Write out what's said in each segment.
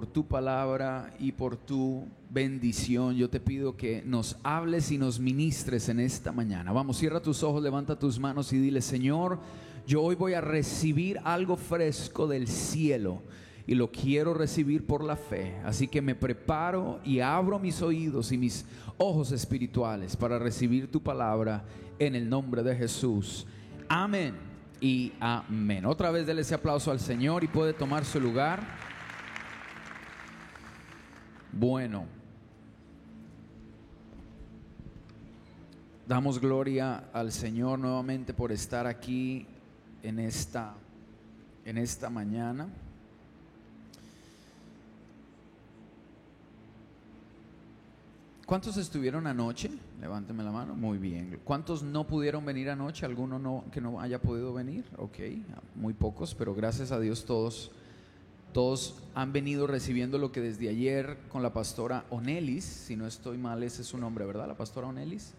tu palabra y por tu bendición. Yo te pido que nos hables y nos ministres en esta mañana. Vamos, cierra tus ojos, levanta tus manos y dile: Señor, yo hoy voy a recibir algo fresco del cielo y lo quiero recibir por la fe. Así que me preparo y abro mis oídos y mis ojos espirituales para recibir tu palabra en el nombre de Jesús. Amén y amén. Otra vez dele ese aplauso al Señor y puede tomar su lugar. Bueno, damos gloria al Señor nuevamente por estar aquí en esta mañana. ¿Cuántos estuvieron anoche? Levánteme la mano. Muy bien. ¿Cuántos no pudieron venir anoche? ¿Alguno que no haya podido venir? Ok, muy pocos, pero gracias a Dios todos han venido recibiendo lo que desde ayer con la pastora Onelis, si no estoy mal, ese es su nombre, ¿verdad? La pastora Onelis,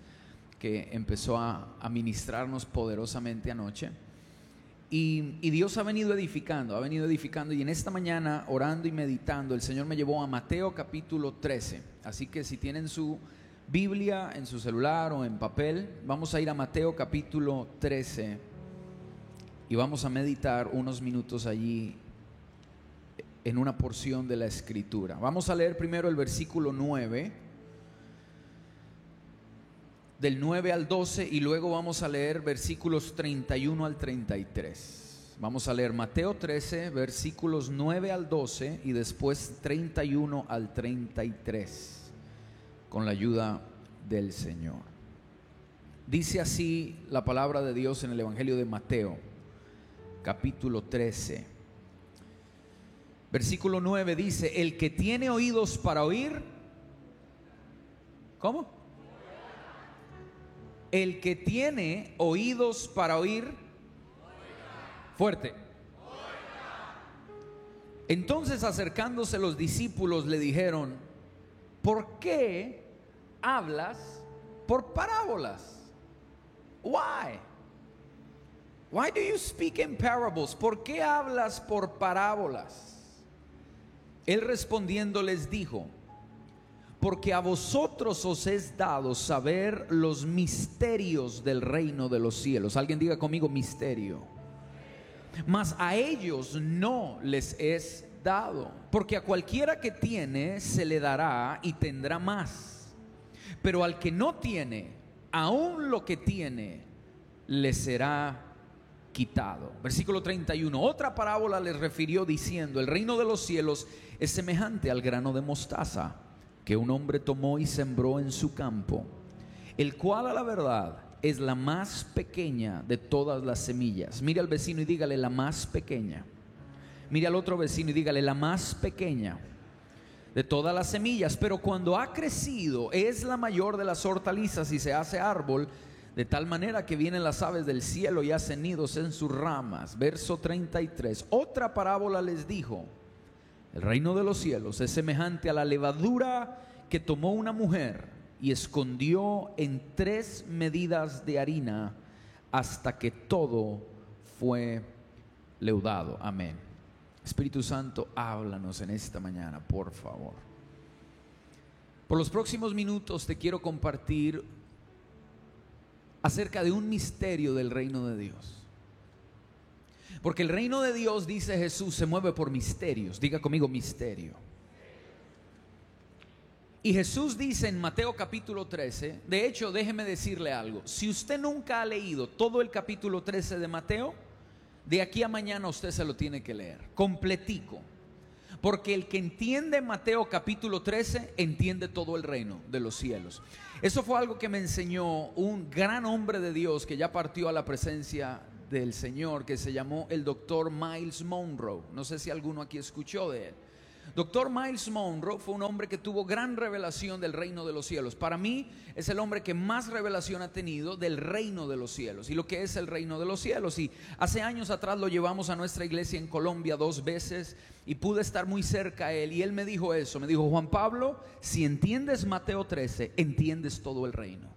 que empezó a ministrarnos poderosamente anoche. Y Dios ha venido edificando, y en esta mañana, orando y meditando, el Señor me llevó a Mateo capítulo 13. Así que si tienen su Biblia en su celular o en papel, vamos a ir a Mateo capítulo 13 y vamos a meditar unos minutos allí en una porción de la Escritura. Vamos a leer primero el versículo 9, del 9 al 12, y luego vamos a leer versículos 31 al 33. Vamos a leer Mateo 13, versículos 9 al 12 y después 31 al 33, con la ayuda del Señor. Dice así la palabra de Dios en el Evangelio de Mateo, capítulo 13. Versículo 9 dice: el que tiene oídos para oír, ¿cómo? El que tiene oídos para oír, fuerte. Entonces, acercándose los discípulos, le dijeron: ¿por qué hablas por parábolas? Why do you speak in parables? ¿Por qué hablas por parábolas? Él respondiendo les dijo: porque a vosotros os es dado saber los misterios del reino de los cielos. Alguien diga conmigo: misterio. Mas a ellos no les es dado, porque a cualquiera que tiene se le dará y tendrá más, pero al que no tiene, aún lo que tiene le será quitado. Versículo 31. Otra parábola les refirió diciendo: el reino de los cielos es semejante al grano de mostaza que un hombre tomó y sembró en su campo, el cual a la verdad es la más pequeña de todas las semillas. Mire al vecino y dígale: la más pequeña. Mire al otro vecino y dígale: la más pequeña de todas las semillas, pero cuando ha crecido es la mayor de las hortalizas y se hace árbol, de tal manera que vienen las aves del cielo y hacen nidos en sus ramas. Verso 33. Otra parábola les dijo: el reino de los cielos es semejante a la levadura que tomó una mujer y escondió en 3 medidas de harina hasta que todo fue leudado. Amén. Espíritu Santo, háblanos en esta mañana, por favor. Por los próximos minutos te quiero compartir acerca de un misterio del reino de Dios. Porque el reino de Dios, dice Jesús, se mueve por misterios. Diga conmigo: misterio. Y Jesús dice en Mateo capítulo 13, de hecho, déjeme decirle algo: si usted nunca ha leído todo el capítulo 13 de Mateo, de aquí a mañana usted se lo tiene que leer completico. Porque el que entiende Mateo capítulo 13 entiende todo el reino de los cielos. Eso fue algo que me enseñó un gran hombre de Dios que ya partió a la presencia del Señor, que se llamó el doctor Myles Munroe. No sé si alguno aquí escuchó de él. Doctor Myles Munroe fue un hombre que tuvo gran revelación del reino de los cielos. Para mí es el hombre que más revelación ha tenido del reino de los cielos y lo que es el reino de los cielos. Y hace años atrás lo llevamos a nuestra iglesia en Colombia 2 veces y pude estar muy cerca a él, y él me dijo eso, me dijo: Juan Pablo, si entiendes Mateo 13, entiendes todo el reino.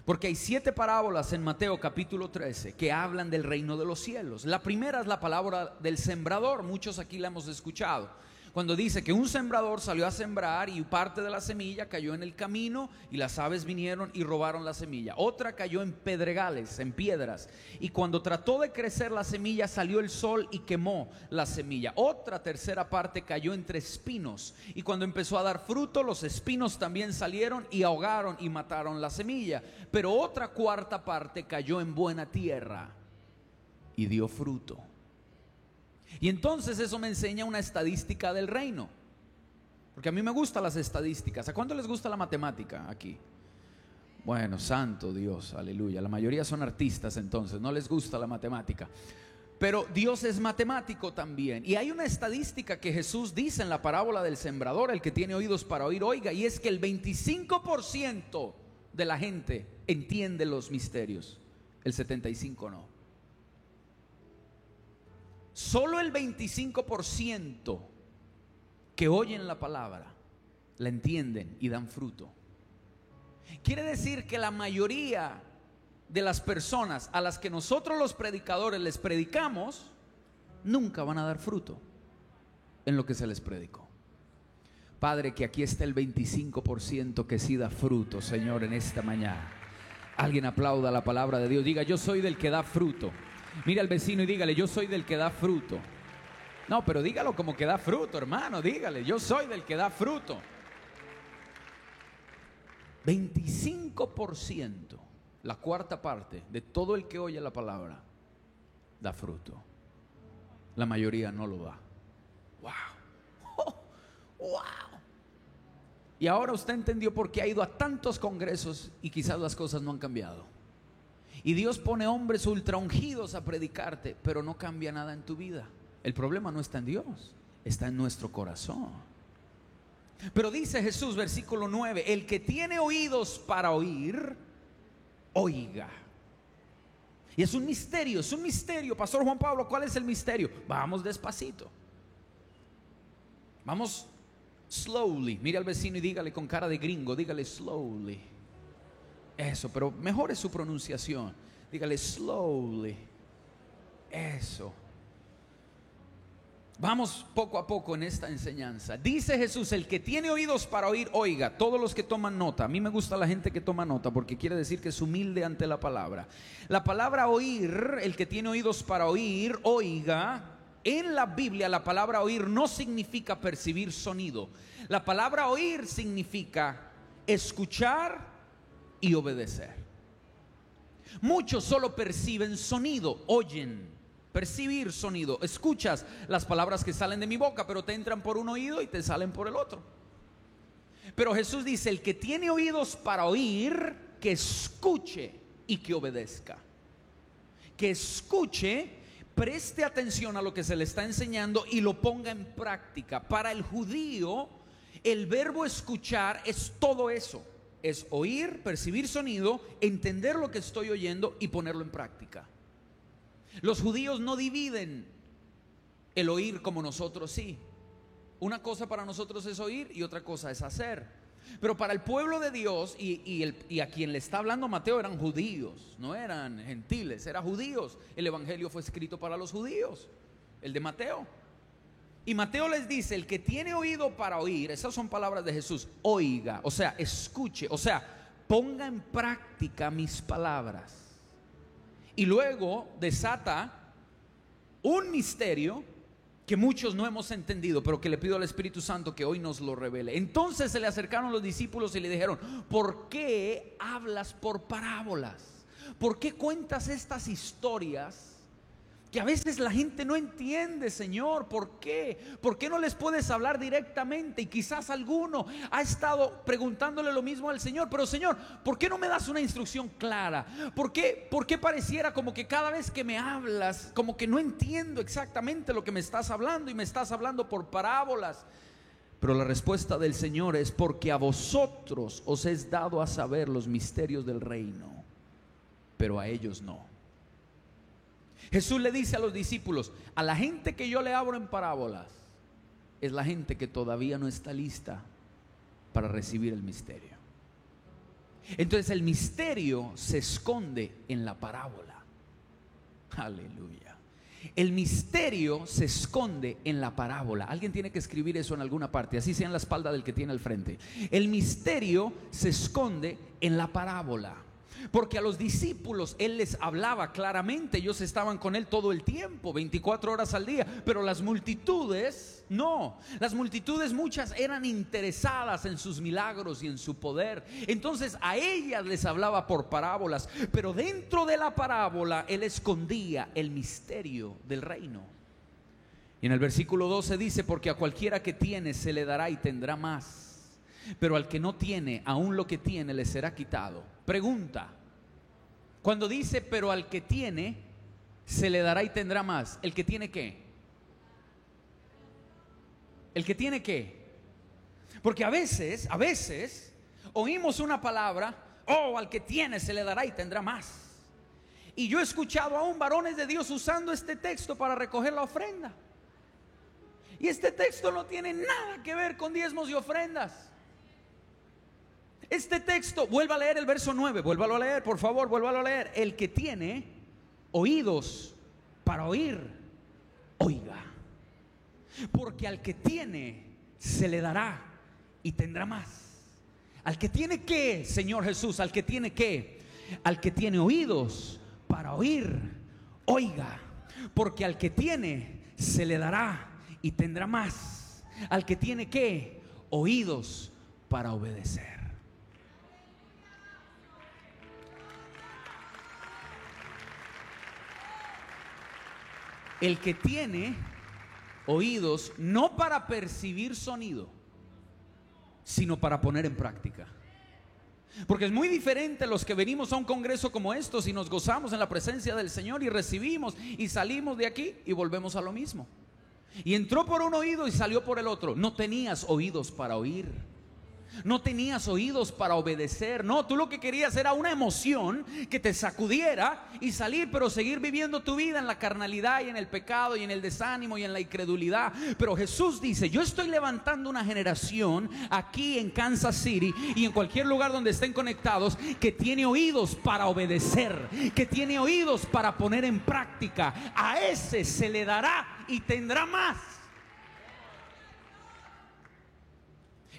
Porque hay 7 parábolas en Mateo capítulo 13 que hablan del reino de los cielos. La primera es la parábola del sembrador. Muchos aquí la hemos escuchado. cuando dice que un sembrador salió a sembrar y parte de la semilla cayó en el camino y las aves vinieron y robaron la semilla. Otra cayó en pedregales, en piedras, y cuando trató de crecer la semilla salió el sol y quemó la semilla. Otra tercera parte cayó entre espinos, y cuando empezó a dar fruto los espinos también salieron y ahogaron y mataron la semilla. Pero otra cuarta parte cayó en buena tierra y dio fruto. Y entonces eso me enseña una estadística del reino, porque a mí me gustan las estadísticas. ¿A cuánto les gusta la matemática aquí? Bueno, santo Dios, aleluya. La mayoría son artistas, entonces no les gusta la matemática. Pero Dios es matemático también. Y hay una estadística que Jesús dice en la parábola del sembrador: el que tiene oídos para oír, oiga. Y es que el 25% de la gente entiende los misterios, el 75% no. Solo el 25% que oyen la palabra la entienden y dan fruto. Quiere decir que la mayoría de las personas a las que nosotros los predicadores les predicamos nunca van a dar fruto en lo que se les predicó. Padre, que aquí está el 25% que sí da fruto, Señor, en esta mañana. Alguien aplauda la palabra de Dios. Diga: yo soy del que da fruto. Mira al vecino y dígale: yo soy del que da fruto. No, pero dígalo como que da fruto, hermano. Dígale: yo soy del que da fruto. 25%, la cuarta parte de todo el que oye la palabra, da fruto. La mayoría no lo da. Wow. Oh, wow. Y ahora usted entendió por qué ha ido a tantos congresos y quizás las cosas no han cambiado. Y Dios pone hombres ultra ungidos a predicarte, pero no cambia nada en tu vida. El problema no está en Dios, está en nuestro corazón. Pero dice Jesús, versículo 9: el que tiene oídos para oír, oiga. Y es un misterio. Pastor Juan Pablo, ¿cuál es el misterio? Vamos despacito. Vamos slowly. Mire al vecino y dígale con cara de gringo, dígale slowly. Eso, pero mejore su pronunciación. Dígale slowly. Eso. Vamos poco a poco en esta enseñanza. Dice Jesús: el que tiene oídos para oír, oiga. Todos los que toman nota. A mí me gusta la gente que toma nota, porque quiere decir que es humilde ante la palabra. La palabra oír, el que tiene oídos para oír, oiga. En la Biblia la palabra oír no significa percibir sonido. La palabra oír significa escuchar y obedecer. Muchos solo perciben sonido, oyen. Percibir sonido, escuchas las palabras que salen de mi boca, pero te entran por un oído y te salen por el otro. Pero Jesús dice: el que tiene oídos para oír, que escuche y que obedezca. Que escuche, preste atención a lo que se le está enseñando y lo ponga en práctica. Para el judío, el verbo escuchar es todo eso. Es oír, percibir sonido, entender lo que estoy oyendo y ponerlo en práctica. Los judíos no dividen el oír como nosotros sí. Una cosa para nosotros es oír y otra cosa es hacer. Pero para el pueblo de Dios, y a quien le está hablando Mateo, eran judíos, no eran gentiles, eran judíos. El evangelio fue escrito para los judíos, el de Mateo. Y Mateo les dice: el que tiene oído para oír, esas son palabras de Jesús, oiga, o sea, escuche, o sea, ponga en práctica mis palabras. Y luego desata un misterio que muchos no hemos entendido, pero que le pido al Espíritu Santo que hoy nos lo revele. Entonces se le acercaron los discípulos y le dijeron: ¿por qué hablas por parábolas? ¿Por qué cuentas estas historias que a veces la gente no entiende, Señor? ¿Por qué? ¿Por qué no les puedes hablar directamente? Y quizás alguno ha estado preguntándole lo mismo al Señor: pero Señor, ¿por qué no me das una instrucción clara? ¿Por qué pareciera como que cada vez que me hablas, como que no entiendo exactamente lo que me estás hablando y me estás hablando por parábolas? Pero la respuesta del Señor es: porque a vosotros os es dado a saber los misterios del reino, pero a ellos no. Jesús le dice a los discípulos: a la gente que yo le hablo en parábolas es la gente que todavía no está lista para recibir el misterio. Entonces el misterio se esconde en la parábola. Aleluya. el misterio se esconde en la parábola. Alguien tiene que escribir eso en alguna parte, así sea en la espalda del que tiene al frente. El misterio se esconde en la parábola. Porque a los discípulos Él les hablaba claramente, ellos estaban con Él todo el tiempo, 24 horas al día. Pero las multitudes, no, las multitudes muchas eran interesadas en sus milagros y en su poder. Entonces a ellas les hablaba por parábolas, pero dentro de la parábola Él escondía el misterio del reino. Y en el versículo 12 dice: porque a cualquiera que tiene se le dará y tendrá más, pero al que no tiene, aún lo que tiene le será quitado. Pregunta: cuando dice pero al que tiene se le dará y tendrá más, ¿el que tiene qué? ¿El que tiene qué? Porque a veces oímos una palabra: oh, al que tiene se le dará y tendrá más. Y yo he escuchado aún varones de Dios usando este texto para recoger la ofrenda. Y este texto no tiene nada que ver con diezmos y ofrendas. Este texto, vuelva a leer el verso 9, vuélvalo a leer, por favor, vuélvalo a leer. El que tiene oídos para oír, oiga. Porque al que tiene se le dará y tendrá más. Al que tiene qué, Señor Jesús, al que tiene qué, al que tiene oídos para oír, oiga. Porque al que tiene se le dará y tendrá más. Al que tiene qué, oídos para obedecer. El que tiene oídos no para percibir sonido, sino para poner en práctica. Porque es muy diferente los que venimos a un congreso como estos y nos gozamos en la presencia del Señor y recibimos y salimos de aquí y volvemos a lo mismo. Y entró por un oído y salió por el otro. No tenías oídos para oír. No tenías oídos para obedecer. No, tú lo que querías era una emoción que te sacudiera y salir, pero seguir viviendo tu vida en la carnalidad y en el pecado y en el desánimo y en la incredulidad. Pero Jesús dice: yo estoy levantando una generación aquí en Kansas City y en cualquier lugar donde estén conectados, que tiene oídos para obedecer, que tiene oídos para poner en práctica. A ese se le dará y tendrá más.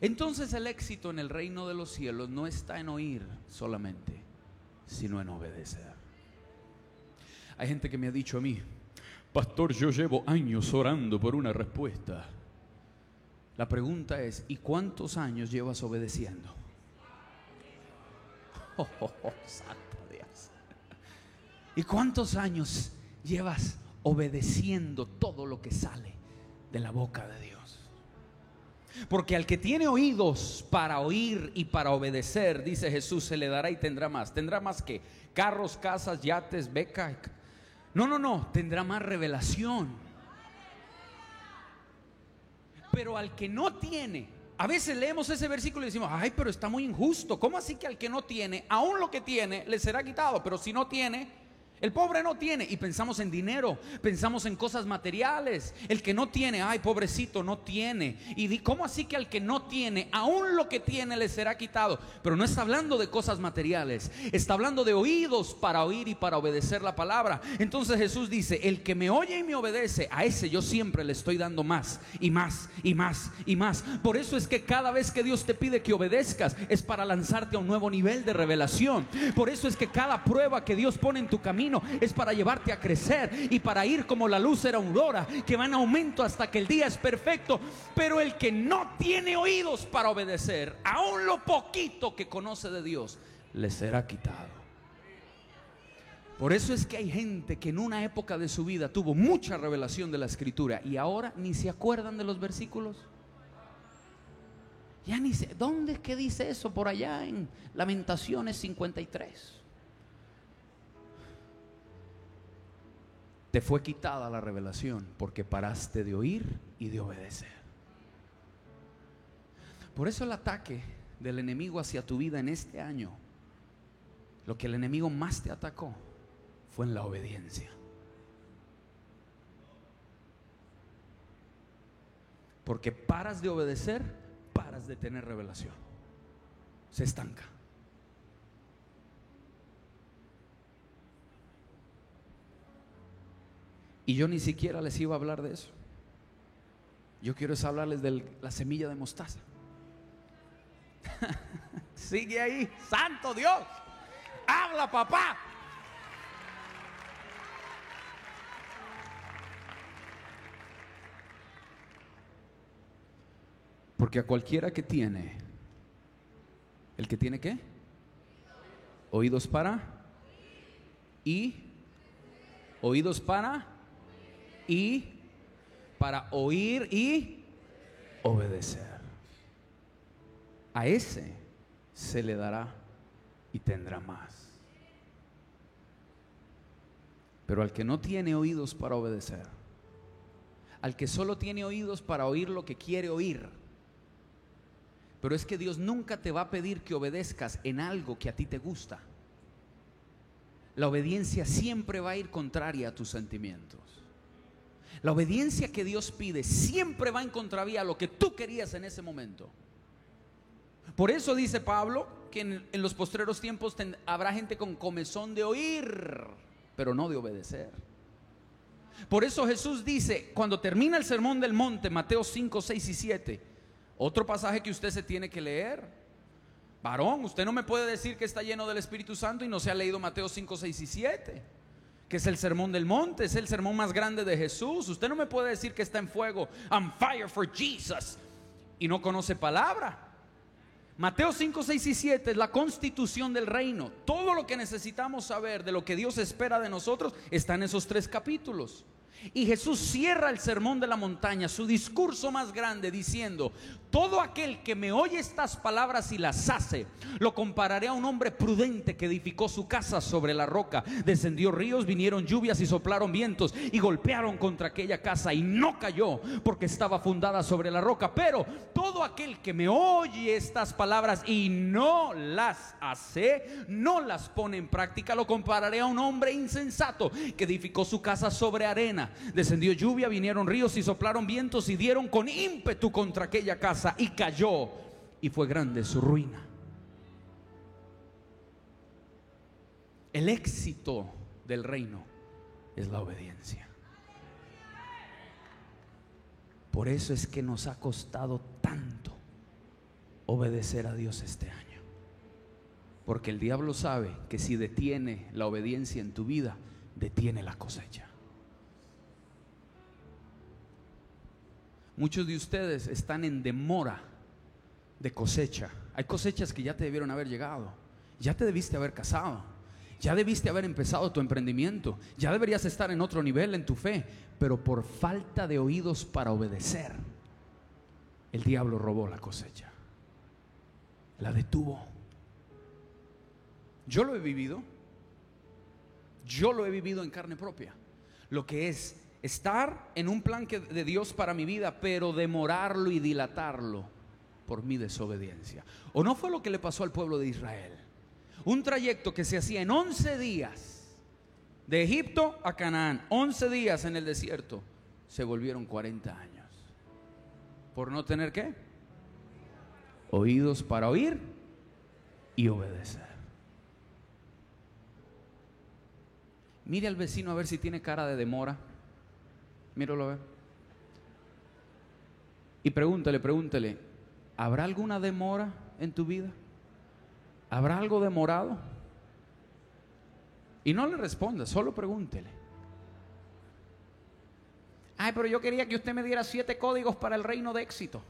Entonces el éxito en el reino de los cielos no está en oír solamente, sino en obedecer. Hay gente que me ha dicho a mí: pastor, yo llevo años orando por una respuesta. La pregunta es: ¿y cuántos años llevas obedeciendo? Santo Dios. ¿Y cuántos años llevas obedeciendo todo lo que sale de la boca de Dios? Porque al que tiene oídos para oír y para obedecer, dice Jesús, se le dará y tendrá más. ¿Tendrá más qué? Carros, casas, yates, beca. No, tendrá más revelación. Pero al que no tiene, a veces leemos ese versículo y decimos: ay, pero está muy injusto. ¿Cómo así que al que no tiene, aún lo que tiene, le será quitado? Pero si no tiene, el pobre no tiene, y pensamos en dinero, pensamos en cosas materiales. El que no tiene, ay, pobrecito, no tiene. Y ¿cómo así que al que no tiene, aún lo que tiene le será quitado? Pero no está hablando de cosas materiales, está hablando de oídos para oír y para obedecer la palabra. Entonces Jesús dice: el que me oye y me obedece, a ese yo siempre le estoy dando más y más y más y más. Por eso es que cada vez que Dios te pide que obedezcas, es para lanzarte a un nuevo nivel de revelación. Por eso es que cada prueba que Dios pone en tu camino es para llevarte a crecer y para ir como la luz era aurora, que va en aumento hasta que el día es perfecto. Pero el que no tiene oídos para obedecer, aún lo poquito que conoce de Dios, le será quitado. Por eso es que hay gente que en una época de su vida tuvo mucha revelación de la Escritura y ahora ni se acuerdan de los versículos. Ya ni sé, ¿dónde es que dice eso? Por allá en Lamentaciones 53. Te fue quitada la revelación porque paraste de oír y de obedecer. Por eso el ataque del enemigo hacia tu vida en este año, lo que el enemigo más te atacó fue en la obediencia. Porque paras de obedecer, paras de tener revelación. Se estanca. Y yo ni siquiera les iba a hablar de eso. Yo quiero es hablarles de la semilla de mostaza. Sigue ahí, santo Dios. Habla, papá. Porque a cualquiera que tiene, ¿el que tiene qué? Oídos para y oídos para oír y obedecer. A ese se le dará y tendrá más. Pero al que no tiene oídos para obedecer, al que solo tiene oídos para oír lo que quiere oír, pero es que Dios nunca te va a pedir que obedezcas en algo que a ti te gusta. La obediencia siempre va a ir contraria a tus sentimientos. La obediencia que Dios pide siempre va en contravía a lo que tú querías en ese momento. Por eso dice Pablo que en los postreros tiempos habrá gente con comezón de oír, pero no de obedecer. Por eso Jesús dice, cuando termina el sermón del monte, Mateo 5, 6 y 7, otro pasaje que usted se tiene que leer. Varón, usted no me puede decir que está lleno del Espíritu Santo y no se ha leído Mateo 5, 6 y 7, que es el sermón del monte, es el sermón más grande de Jesús. Usted no me puede decir que está en fuego, I'm fire for Jesus, y no conoce palabra. Mateo 5, 6 y 7 es la constitución del reino. Todo lo que necesitamos saber de lo que Dios espera de nosotros está en esos 3 capítulos. Y Jesús cierra el sermón de la montaña, su discurso más grande, diciendo: todo aquel que me oye estas palabras y las hace, lo compararé a un hombre prudente que edificó su casa sobre la roca. Descendió ríos, vinieron lluvias y soplaron vientos y golpearon contra aquella casa, y no cayó porque estaba fundada sobre la roca. Pero todo aquel que me oye estas palabras y no las hace, no las pone en práctica, lo compararé a un hombre insensato que edificó su casa sobre arena. Descendió lluvia, vinieron ríos y soplaron vientos y dieron con ímpetu contra aquella casa, y cayó, y fue grande su ruina. El éxito del reino es la obediencia. Por eso es que nos ha costado tanto obedecer a Dios este año, porque el diablo sabe que si detiene la obediencia en tu vida, detiene la cosecha. Muchos de ustedes están en demora de cosecha. Hay cosechas que ya te debieron haber llegado. Ya te debiste haber casado. Ya debiste haber empezado tu emprendimiento. Ya deberías estar en otro nivel en tu fe. Pero por falta de oídos para obedecer, el diablo robó la cosecha. La detuvo. Yo lo he vivido. Yo lo he vivido en carne propia. Lo que es estar en un plan de Dios para mi vida, pero demorarlo y dilatarlo por mi desobediencia. ¿O no fue lo que le pasó al pueblo de Israel? Un trayecto que se hacía en 11 días, de Egipto a Canaán, 11 días en el desierto, se volvieron 40 años. ¿Por no tener qué? Oídos para oír y obedecer. Mire al vecino a ver si tiene cara de demora. Míralo a ver. Y pregúntele, ¿habrá alguna demora en tu vida? ¿Habrá algo demorado? Y no le responda, solo pregúntele. Ay, pero yo quería que usted me diera 7 códigos para el reino de éxito.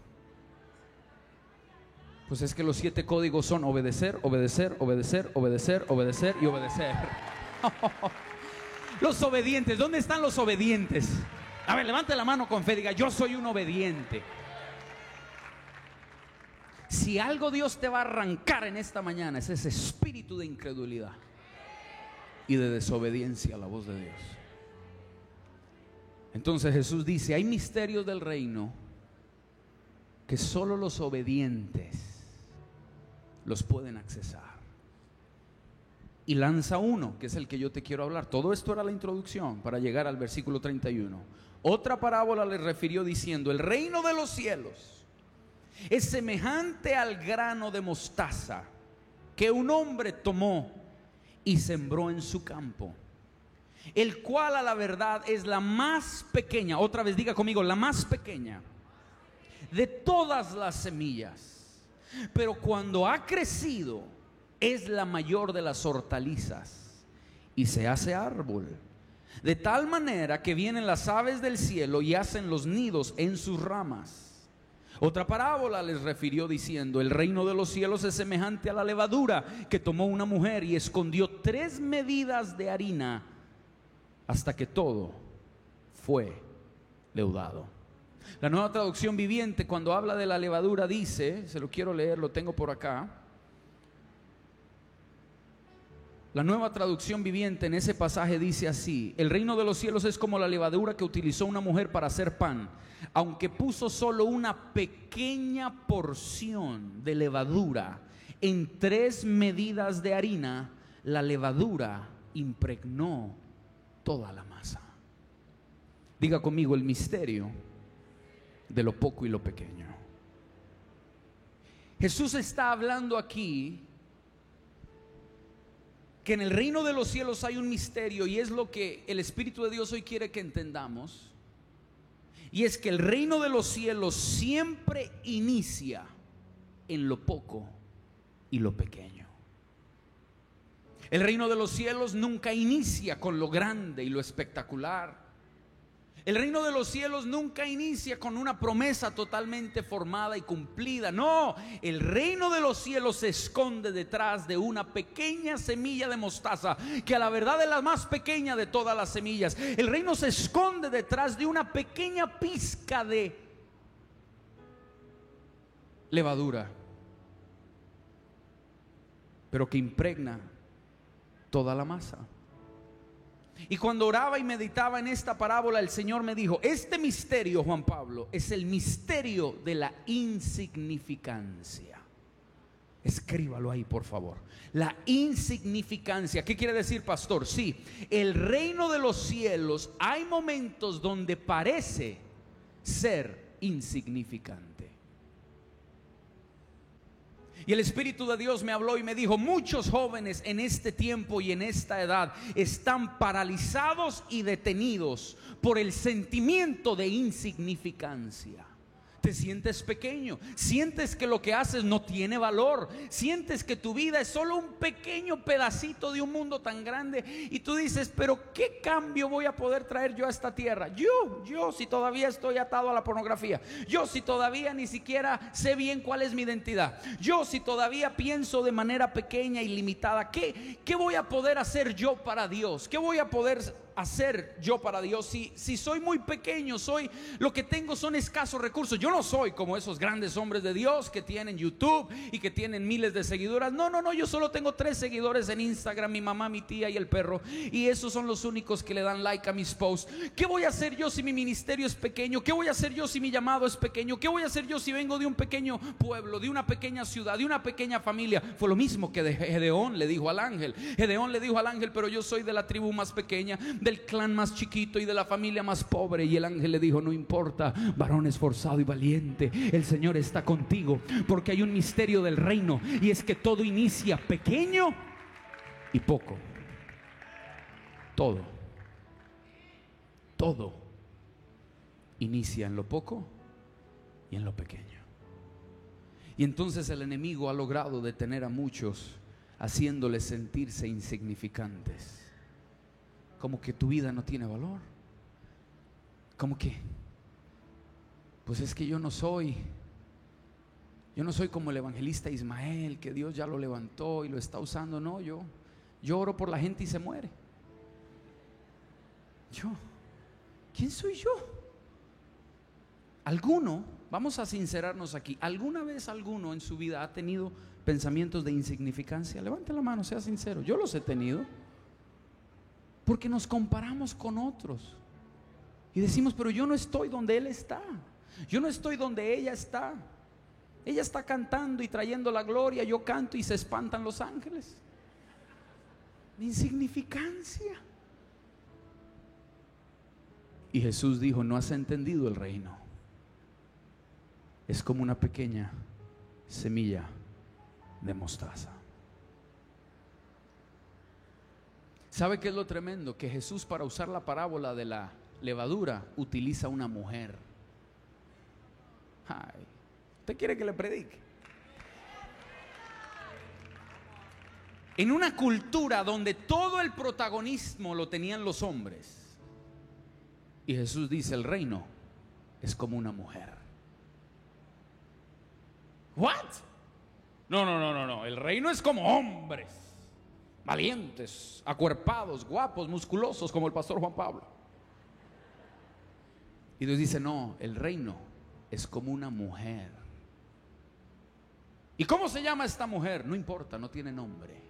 Pues es que los 7 códigos son obedecer, obedecer, obedecer, obedecer, obedecer y obedecer. Los obedientes, ¿dónde están los obedientes? A ver, levante la mano con fe, diga: yo soy un obediente. Si algo Dios te va a arrancar en esta mañana, es ese espíritu de incredulidad y de desobediencia a la voz de Dios. Entonces Jesús dice: hay misterios del reino que solo los obedientes los pueden accesar. Y lanza uno, que es el que yo te quiero hablar. Todo esto era la introducción para llegar al versículo 31. Otra parábola le refirió diciendo: el reino de los cielos es semejante al grano de mostaza que un hombre tomó y sembró en su campo, el cual a la verdad es la más pequeña, otra vez diga conmigo, la más pequeña de todas las semillas, pero cuando ha crecido es la mayor de las hortalizas y se hace árbol, de tal manera que vienen las aves del cielo y hacen los nidos en sus ramas. Otra parábola les refirió diciendo: el reino de los cielos es semejante a la levadura que tomó una mujer y escondió 3 medidas de harina hasta que todo fue leudado. La Nueva Traducción Viviente, cuando habla de la levadura, dice, se lo quiero leer, lo tengo por acá. La Nueva Traducción Viviente en ese pasaje dice así: el reino de los cielos es como la levadura que utilizó una mujer para hacer pan. Aunque puso solo una pequeña porción de levadura en 3 medidas de harina, la levadura impregnó toda la masa. Diga conmigo: el misterio de lo poco y lo pequeño. Jesús está hablando aquí que en el reino de los cielos hay un misterio, y es lo que el Espíritu de Dios hoy quiere que entendamos. Y es que el reino de los cielos siempre inicia en lo poco y lo pequeño. El reino de los cielos nunca inicia con lo grande y lo espectacular. El reino de los cielos nunca inicia con una promesa totalmente formada y cumplida. No, el reino de los cielos se esconde detrás de una pequeña semilla de mostaza, que a la verdad es la más pequeña de todas las semillas. El reino se esconde detrás de una pequeña pizca de levadura, pero que impregna toda la masa. Y cuando oraba y meditaba en esta parábola, el Señor me dijo: este misterio, Juan Pablo, es el misterio de la insignificancia. Escríbalo ahí, por favor. La insignificancia. ¿Qué quiere decir, pastor? Sí, el reino de los cielos hay momentos donde parece ser insignificante. Y el Espíritu de Dios me habló y me dijo: muchos jóvenes en este tiempo y en esta edad están paralizados y detenidos por el sentimiento de insignificancia. Te sientes pequeño, sientes que lo que haces no tiene valor, sientes que tu vida es solo un pequeño pedacito de un mundo tan grande, y tú dices: pero ¿qué cambio voy a poder traer yo a esta tierra? Yo si todavía estoy atado a la pornografía, yo si todavía ni siquiera sé bien cuál es mi identidad, yo si todavía pienso de manera pequeña y limitada, ¿qué voy a poder hacer yo para Dios? ¿Qué voy a poder hacer yo para Dios si soy muy pequeño? Lo que tengo son escasos recursos. Yo no soy como esos grandes hombres de Dios que tienen YouTube y que tienen miles de seguidoras. No, yo solo tengo 3 seguidores en Instagram: mi mamá, mi tía y el perro, y esos son los únicos que le dan like a mis posts. ¿Qué voy a hacer yo si mi ministerio es pequeño? ¿Qué voy a hacer yo si mi llamado es pequeño? ¿Qué voy a hacer yo si vengo de un pequeño pueblo, de una pequeña ciudad, de una pequeña familia? Fue lo mismo que Gedeón le dijo al ángel. Gedeón le dijo al ángel: pero yo soy de la tribu más pequeña, del clan más chiquito y de la familia más pobre. Y el ángel le dijo: no importa, varón esforzado y valiente, el Señor está contigo, porque hay un misterio del reino, y es que todo inicia pequeño y poco. Todo inicia en lo poco y en lo pequeño. Y entonces el enemigo ha logrado detener a muchos, haciéndoles sentirse insignificantes, como que tu vida no tiene valor, como que, pues es que yo no soy como el evangelista Ismael, que Dios ya lo levantó y lo está usando. No, yo oro por la gente y se muere. ¿Quién soy yo? Vamos a sincerarnos aquí, ¿alguna vez alguno en su vida ha tenido pensamientos de insignificancia? Levante la mano, sea sincero. Yo los he tenido, porque nos comparamos con otros y decimos: pero yo no estoy donde él está, yo no estoy donde ella está. Ella está cantando y trayendo la gloria, yo canto y se espantan los ángeles. Insignificancia. Y Jesús dijo: no has entendido el reino. Es como una pequeña semilla de mostaza. ¿Sabe qué es lo tremendo? Que Jesús, para usar la parábola de la levadura, utiliza una mujer. Ay, ¿usted quiere que le predique? En una cultura donde todo el protagonismo lo tenían los hombres, y Jesús dice: el reino es como una mujer. ¿What? No. El reino es como hombres, valientes, acuerpados, guapos, musculosos, como el pastor Juan Pablo. Y Dios dice: no, el reino es como una mujer. ¿Y cómo se llama esta mujer? No importa, no tiene nombre.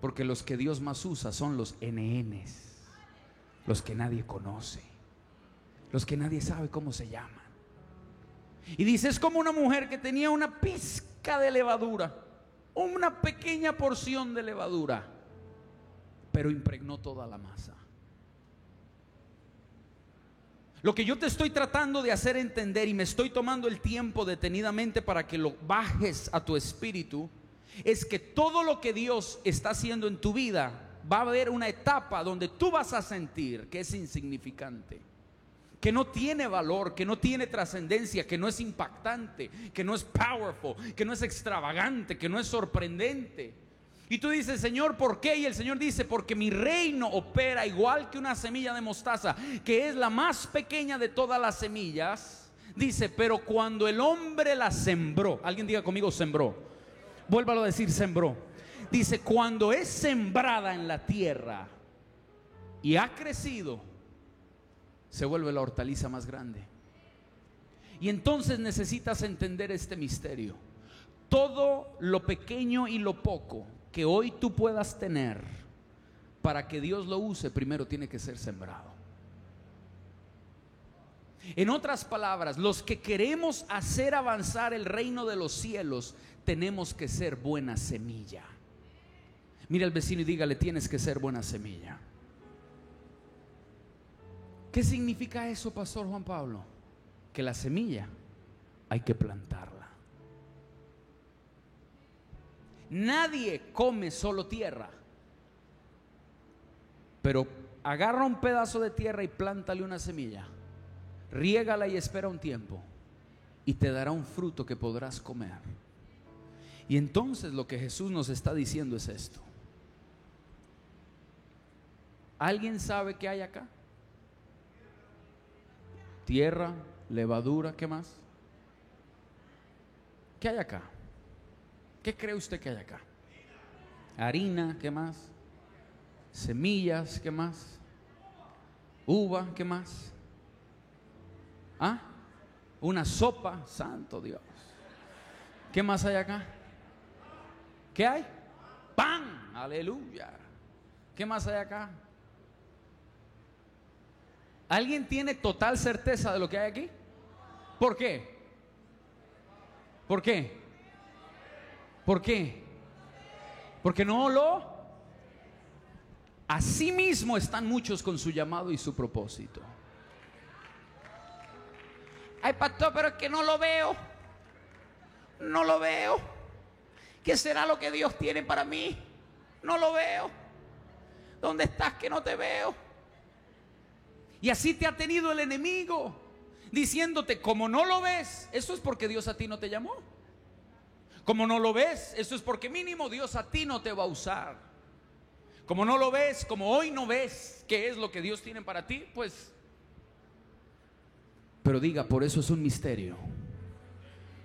Porque los que Dios más usa son los NNs, los que nadie conoce, los que nadie sabe cómo se llaman. Y dice: es como una mujer que tenía una pizca de levadura, una pequeña porción de levadura, pero impregnó toda la masa. Lo que yo te estoy tratando de hacer entender, y me estoy tomando el tiempo detenidamente para que lo bajes a tu espíritu, es que todo lo que Dios está haciendo en tu vida, va a haber una etapa donde tú vas a sentir que es insignificante, que no tiene valor, que no tiene trascendencia, que no es impactante, que no es powerful, que no es extravagante, que no es sorprendente. Y tú dices: Señor, ¿por qué? Y el Señor dice: porque mi reino opera igual que una semilla de mostaza, que es la más pequeña de todas las semillas. Dice: pero cuando el hombre la sembró, alguien diga conmigo: sembró. Vuélvalo a decir: sembró. Dice: cuando es sembrada en la tierra y ha crecido, se vuelve la hortaliza más grande. Y entonces necesitas entender este misterio. Todo lo pequeño y lo poco que hoy tú puedas tener, para que Dios lo use, primero tiene que ser sembrado. En otras palabras, los que queremos hacer avanzar el reino de los cielos, tenemos que ser buena semilla. Mira al vecino y dígale: tienes que ser buena semilla. ¿Qué significa eso, pastor Juan Pablo? Que la semilla hay que plantarla. Nadie come solo tierra, pero agarra un pedazo de tierra y plántale una semilla, riégala y espera un tiempo, y te dará un fruto que podrás comer. Y entonces lo que Jesús nos está diciendo es esto. ¿Alguien sabe qué hay acá? Tierra, levadura, ¿qué más? ¿Qué hay acá? ¿Qué cree usted que hay acá? Harina, ¿qué más? Semillas, ¿qué más? Uva, ¿qué más? ¿Ah? Una sopa, santo Dios. ¿Qué más hay acá? ¿Qué hay? Pan, aleluya. ¿Qué más hay acá? ¿Alguien tiene total certeza de lo que hay aquí? ¿Por qué? ¿Por qué? ¿Por qué? Porque no lo... Así mismo están muchos con su llamado y su propósito. Ay, pastor, pero es que no lo veo. No lo veo. ¿Qué será lo que Dios tiene para mí? No lo veo. ¿Dónde estás que no te veo? Y así te ha tenido el enemigo, diciéndote: como no lo ves, eso es porque Dios a ti no te llamó. Como no lo ves, eso es porque mínimo Dios a ti no te va a usar. Como no lo ves, como hoy no ves qué es lo que Dios tiene para ti, pues... Pero diga: por eso es un misterio.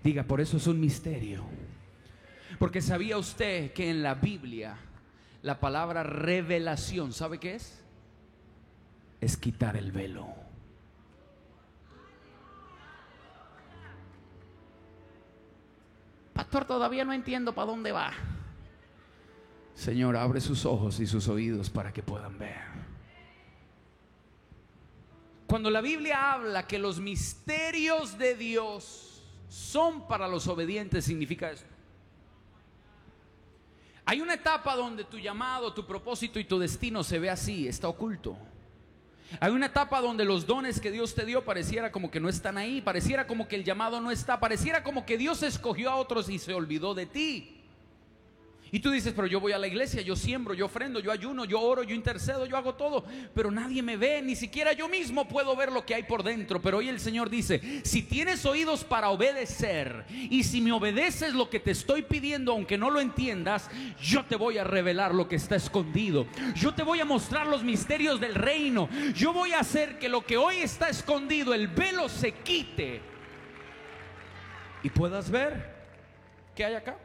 Diga: por eso es un misterio. Porque ¿sabía usted que en la Biblia la palabra revelación, ¿sabe qué es? Es quitar el velo. Pastor, todavía no entiendo para dónde va. Señor, abre sus ojos y sus oídos para que puedan ver. Cuando la Biblia habla que los misterios de Dios son para los obedientes, significa esto. Hay una etapa donde tu llamado, tu propósito y tu destino se ve así, está oculto. Hay una etapa donde los dones que Dios te dio pareciera como que no están ahí, pareciera como que el llamado no está, pareciera como que Dios escogió a otros y se olvidó de ti. Y tú dices, pero yo voy a la iglesia, yo siembro, yo ofrendo, yo ayuno, yo oro, yo intercedo, yo hago todo, pero nadie me ve, ni siquiera yo mismo puedo ver lo que hay por dentro. Pero hoy el Señor dice, si tienes oídos para obedecer, y si me obedeces lo que te estoy pidiendo, aunque no lo entiendas, yo te voy a revelar lo que está escondido. Yo te voy a mostrar los misterios del reino. Yo voy a hacer que lo que hoy está escondido, el velo se quite, y puedas ver qué hay acá.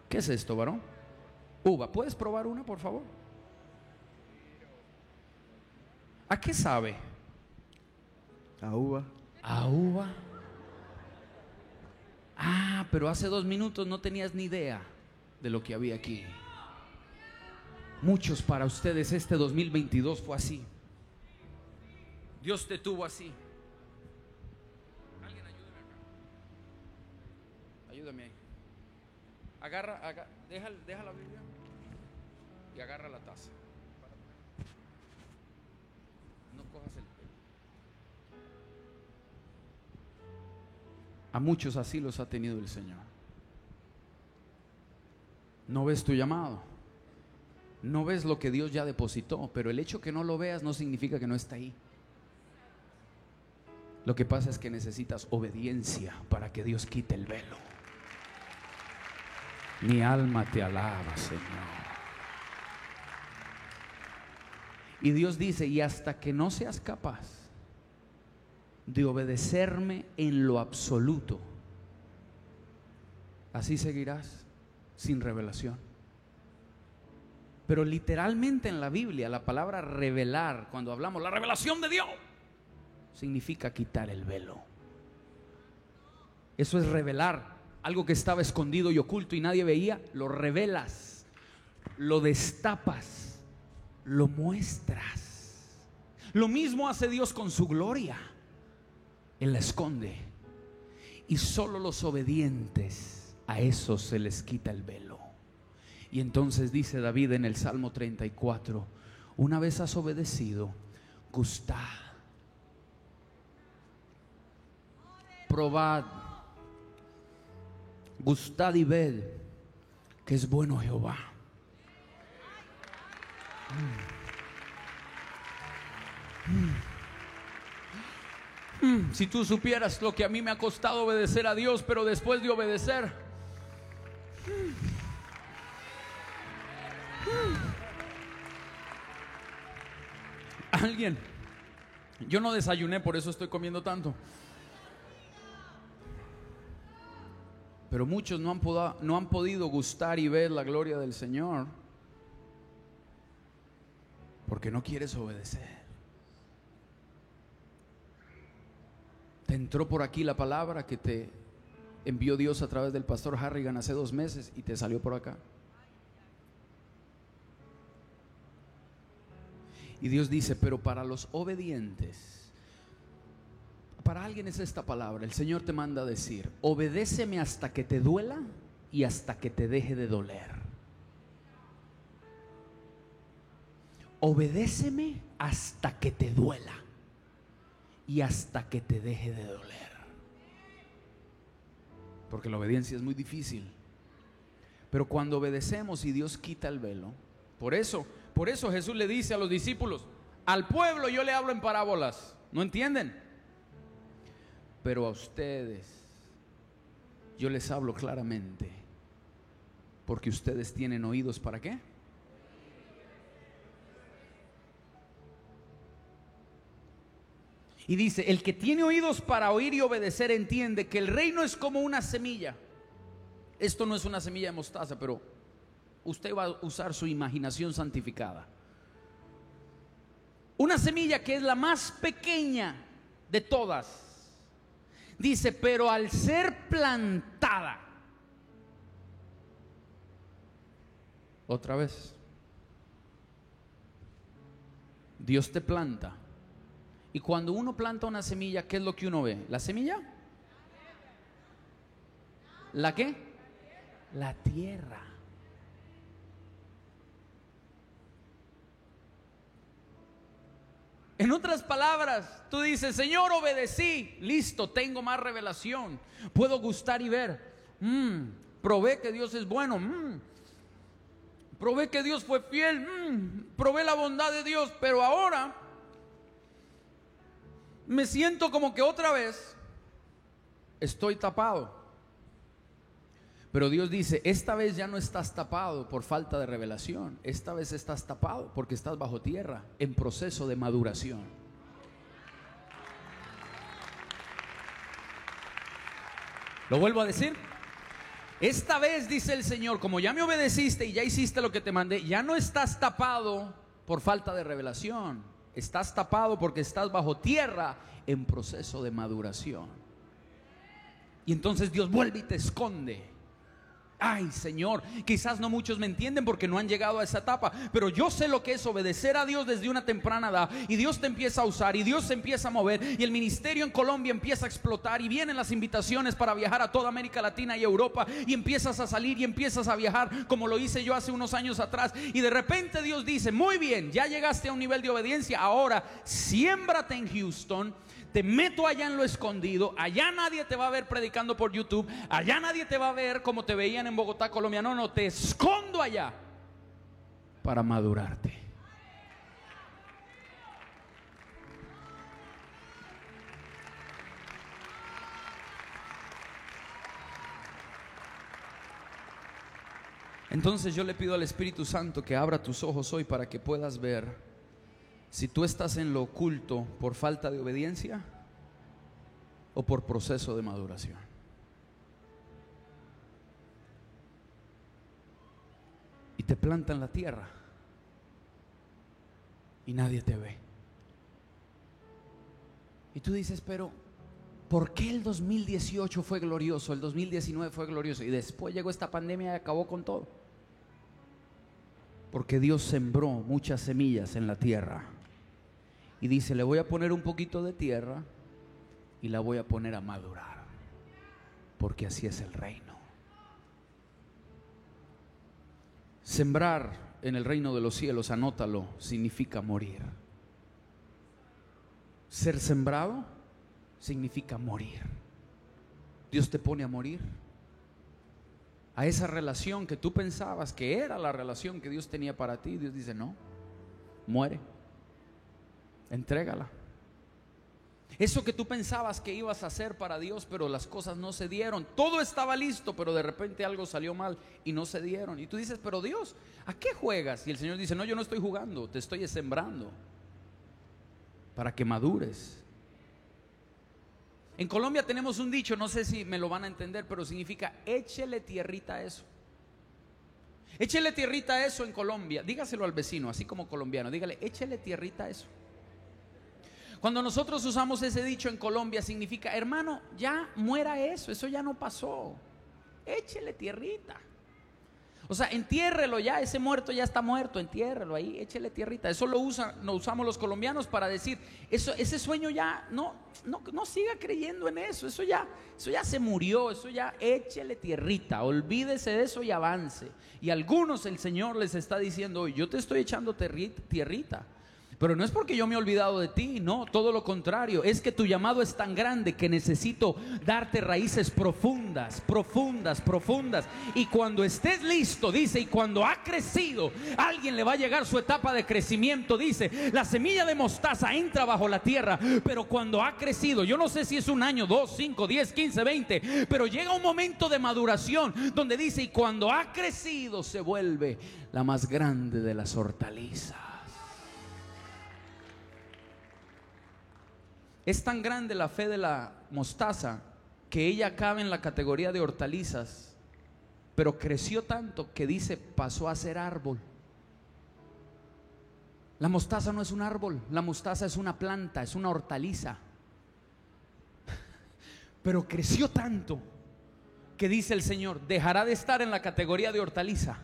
¿Qué es esto, varón? Uva. ¿Puedes probar una, por favor? ¿A qué sabe? A uva. ¿A uva? Ah, pero hace 2 minutos no tenías ni idea de lo que había aquí. Muchos para ustedes este 2022 fue así. Dios te tuvo así. Alguien ayúdame acá. Ayúdame ahí. Agarra, deja la Biblia y agarra la taza. No cojas el pelo. A muchos así los ha tenido el Señor. No ves tu llamado, no ves lo que Dios ya depositó, pero el hecho que no lo veas no significa que no está ahí. Lo que pasa es que necesitas obediencia para que Dios quite el velo. Mi alma te alaba, Señor. Y Dios dice, y hasta que no seas capaz de obedecerme en lo absoluto, así seguirás sin revelación. Pero literalmente en la Biblia la palabra revelar, cuando hablamos la revelación de Dios, significa quitar el velo. Eso es revelar. Algo que estaba escondido y oculto y nadie veía, lo revelas, lo destapas, lo muestras. Lo mismo hace Dios con su gloria. Él la esconde. Y solo los obedientes, a esos se les quita el velo. Y entonces dice David en el Salmo 34, una vez has obedecido, gustad, probad, gustad y ved que es bueno Jehová. Si tú supieras lo que a mí me ha costado obedecer a Dios, pero después de obedecer, alguien, yo no desayuné, por eso estoy comiendo tanto. Pero muchos no han podido gustar y ver la gloria del Señor porque no quieres obedecer. Te entró por aquí la palabra que te envió Dios a través del pastor Harrigan hace 2 meses y te salió por acá. Y Dios dice, pero para los obedientes, para alguien es esta palabra. El Señor te manda a decir, obedéceme hasta que te duela y hasta que te deje de doler. Obedéceme hasta que te duela y hasta que te deje de doler. Porque la obediencia es muy difícil. Pero cuando obedecemos y Dios quita el velo, por eso Jesús le dice a los discípulos, al pueblo yo le hablo en parábolas, ¿no entienden? Pero a ustedes yo les hablo claramente, porque ustedes tienen oídos ¿para qué? Y dice, el que tiene oídos para oír y obedecer entiende que el reino es como una semilla. Esto no es una semilla de mostaza, pero usted va a usar su imaginación santificada. Una semilla que es la más pequeña de todas. Dice, pero al ser plantada, otra vez, Dios te planta. Y cuando uno planta una semilla, ¿qué es lo que uno ve? ¿La semilla? ¿La qué? La tierra. En otras palabras, tú dices, Señor, obedecí, listo, tengo más revelación, puedo gustar y ver. Probé que Dios es bueno. Probé que Dios fue fiel. Probé la bondad de Dios. Pero ahora me siento como que otra vez estoy tapado. Pero Dios dice, esta vez ya no estás tapado por falta de revelación. Esta vez estás tapado porque estás bajo tierra, en proceso de maduración. Lo vuelvo a decir. Esta vez, dice el Señor, como ya me obedeciste y ya hiciste lo que te mandé, ya no estás tapado por falta de revelación. Estás tapado porque estás bajo tierra en proceso de maduración. Y entonces Dios vuelve y te esconde. Ay, Señor, quizás no muchos me entienden porque no han llegado a esa etapa, pero yo sé lo que es obedecer a Dios desde una temprana edad, y Dios te empieza a usar y Dios se empieza a mover y el ministerio en Colombia empieza a explotar y vienen las invitaciones para viajar a toda América Latina y Europa, y empiezas a salir y empiezas a viajar como lo hice yo hace unos años atrás, y de repente Dios dice, muy bien, ya llegaste a un nivel de obediencia, ahora siémbrate en Houston. Te meto allá en lo escondido. Allá nadie te va a ver predicando por YouTube. Allá nadie te va a ver como te veían en Bogotá, Colombia. No, no, te escondo allá para madurarte. Entonces yo le pido al Espíritu Santo que abra tus ojos hoy para que puedas ver si tú estás en lo oculto por falta de obediencia o por proceso de maduración. Y te plantan la tierra y nadie te ve. Y tú dices, pero ¿por qué el 2018 fue glorioso? El 2019 fue glorioso y después llegó esta pandemia y acabó con todo. Porque Dios sembró muchas semillas en la tierra. Y dice, le voy a poner un poquito de tierra y la voy a poner a madurar. Porque así es el reino. Sembrar en el reino de los cielos, anótalo, significa morir. Ser sembrado significa morir. Dios te pone a morir. A esa relación que tú pensabas que era la relación que Dios tenía para ti, Dios dice, no, muere. Entrégala. Eso que tú pensabas que ibas a hacer para Dios, pero las cosas no se dieron. Todo estaba listo, pero de repente algo salió mal y no se dieron. Y tú dices, pero Dios, ¿a qué juegas? Y el Señor dice, no, yo no estoy jugando, te estoy sembrando para que madures. En Colombia tenemos un dicho, no sé si me lo van a entender, pero significa échele tierrita a eso. Échele tierrita a eso en Colombia. Dígaselo al vecino, así como colombiano, dígale, échele tierrita a eso. Cuando nosotros usamos ese dicho en Colombia significa, hermano, ya muera eso, eso ya no pasó. Échele tierrita. O sea, entiérrelo ya, ese muerto ya está muerto, entiérrelo ahí, échele tierrita. Eso lo usamos los colombianos para decir, ese sueño ya no siga creyendo en eso, eso ya se murió, eso ya échele tierrita, olvídese de eso y avance. Y a algunos el Señor les está diciendo hoy, yo te estoy echando tierrita. Pero no es porque yo me he olvidado de ti, no, todo lo contrario, es que tu llamado es tan grande que necesito darte raíces profundas, profundas, profundas. Y cuando estés listo, dice, y cuando ha crecido, alguien le va a llegar su etapa de crecimiento, dice, la semilla de mostaza entra bajo la tierra, pero cuando ha crecido, yo no sé si es un año, 2, 5, 10, 15, 20, pero llega un momento de maduración donde dice, y cuando ha crecido se vuelve la más grande de las hortalizas. Es tan grande la fe de la mostaza que ella cabe en la categoría de hortalizas, pero creció tanto que dice pasó a ser árbol. La mostaza no es un árbol, la mostaza es una planta, es una hortaliza. Pero creció tanto que dice el Señor, dejará de estar en la categoría de hortaliza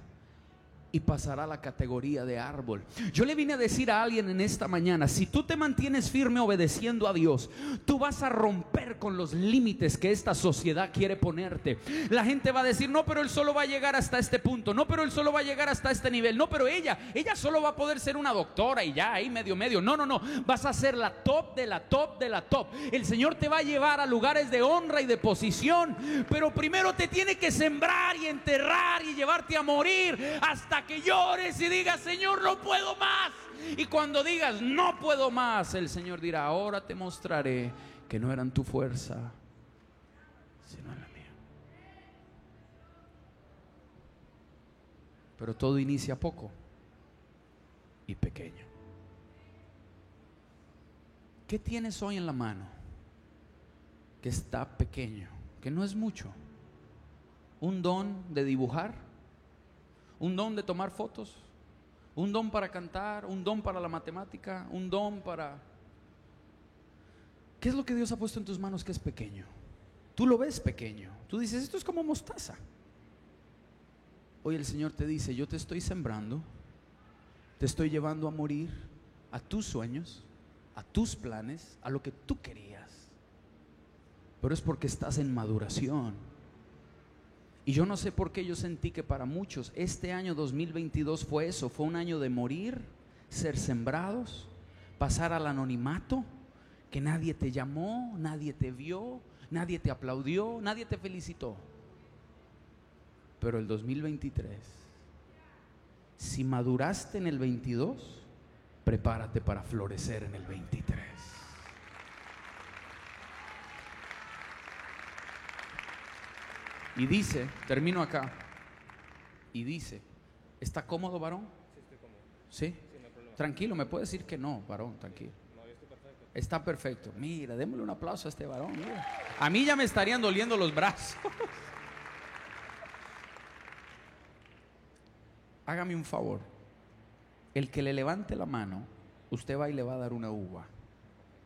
y pasará a la categoría de árbol. Yo le vine a decir a alguien en esta mañana: si tú te mantienes firme obedeciendo a Dios, tú vas a romper con los límites que esta sociedad quiere ponerte. La gente va a decir: no, pero él solo va a llegar hasta este punto, no, pero él solo va a llegar hasta este nivel, no, pero ella solo va a poder ser una doctora y ya ahí medio. No, vas a ser la top de la top de la top. El Señor te va a llevar a lugares de honra y de posición, pero primero te tiene que sembrar y enterrar y llevarte a morir hasta que llores y digas: Señor, no puedo más. Y cuando digas no puedo más, el Señor dirá: ahora te mostraré que no era en tu fuerza, sino en la mía. Pero todo inicia poco y pequeño. ¿Qué tienes hoy en la mano que está pequeño, que no es mucho? ¿Un don de dibujar? ¿Un don de tomar fotos? ¿Un don para cantar? ¿Un don para la matemática? ¿Un don para...? ¿Qué es lo que Dios ha puesto en tus manos que es pequeño? Tú lo ves pequeño, tú dices: esto es como mostaza. Hoy el Señor te dice: yo te estoy sembrando, te estoy llevando a morir a tus sueños, a tus planes, a lo que tú querías. Pero es porque estás en maduración. Y yo no sé por qué yo sentí que para muchos este año 2022 fue eso, fue un año de morir, ser sembrados, pasar al anonimato, que nadie te llamó, nadie te vio, nadie te aplaudió, nadie te felicitó. Pero el 2023, si maduraste en el 22, prepárate para florecer en el 23. Y dice, termino acá, y dice: ¿está cómodo, varón? Sí, estoy cómodo. ¿Sí? Sí, no hay problema. Tranquilo, me puede decir que no, varón, tranquilo. No, yo estoy perfecto. Está perfecto. Mira, démosle un aplauso a este varón. Mira. A mí ya me estarían doliendo los brazos. Hágame un favor. El que le levante la mano, usted va y le va a dar una uva,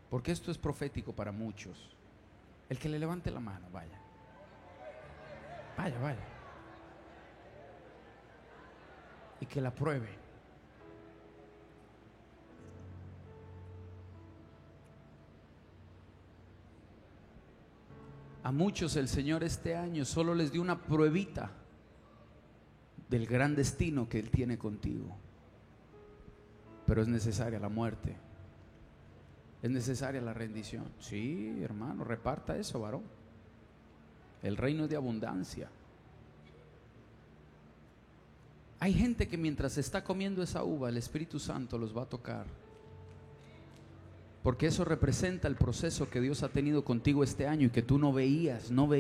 porque esto es profético para muchos. El que le levante la mano, vaya. Vaya. Y que la pruebe. A muchos el Señor este año solo les dio una pruebita del gran destino que Él tiene contigo. Pero es necesaria la muerte. Es necesaria la rendición. Sí, hermano, reparta eso, varón. El reino es de abundancia. Hay gente que mientras está comiendo esa uva, el Espíritu Santo los va a tocar, porque eso representa el proceso que Dios ha tenido contigo este año y que tú no veías, no